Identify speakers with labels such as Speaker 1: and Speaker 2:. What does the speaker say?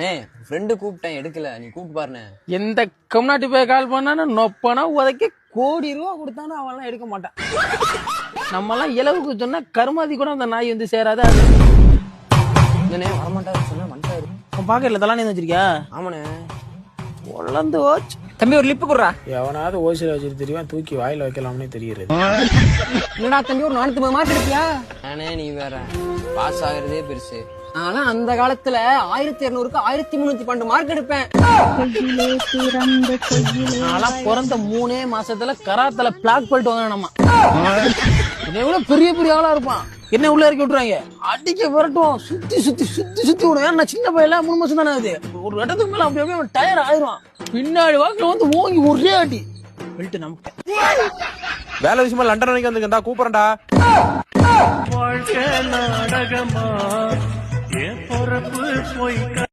Speaker 1: Friend கூப்பிட்டேன் எடுக்கல, நீ கூப்பிட்டு பாருண்ணே.
Speaker 2: எந்த கம்நாட்டி போய் கால் பண்ணானு நொப்பனா உதைக்க கோடி ரூபா கொடுத்தானு அவன்லாம் எடுக்க மாட்டான். நம்மலாம் இலவுக்கு சொன்னா கருமாதி கூட அந்த நாய் வந்து சேராது.
Speaker 1: இல்லண்ணே வரமாட்டாரு சொன்னா வந்துட்டாரு.
Speaker 2: உன் பாக்கெட்ல தலானி வச்சிருக்கியா?
Speaker 1: ஆமாண்ணே.
Speaker 2: உழந்து ஓச்சு.
Speaker 1: தம்பி ஒரு லிப்பு குடுறா.
Speaker 2: எவனாவது ஓசில வச்சிட்டு தெரியும், தூக்கி வாயில வைக்கலாம்னே தெரியுது.
Speaker 1: என்னடா தம்பி ஒரு 450 மார்க் எடுப்பியா? நானே நீ வேற பாஸ் ஆகுறதே பெருசு. ஆனா அந்த காலத்துல 1200க்கு 1312 மார்க் எடுப்பேன்.
Speaker 2: நான்லாம் பிறந்த 3 மாசத்துல கராத்தல பிளாக் போயிட்டு வாங்க. நம்ம இதை விட பெரிய பெரிய ஆளா இருப்பான். என்ன உள்ள இறக்கி விட்டுறாங்க, அடிக்க விரட்டுவோம், சுத்தி சுத்தி சுத்தி சுத்தி விடுவேன். நான் சின்ன பையல 3 மாசம் தானே ஆகுது. ஒரு இடத்துக்கு மேல அப்படி அப்படியே டயர் ஆயிரும். பின்னாடி வாக்குல வந்து ஓங்கி ஒரே அடி வெல்ட்டு நமக்கு.
Speaker 3: வேலை விஷயமா லண்டன் வரைக்கும் வந்துருக்கா, கூப்பிடுறேன்டா.
Speaker 4: வாழ்க்கை நாடகமா என் பொறுப்பு போய்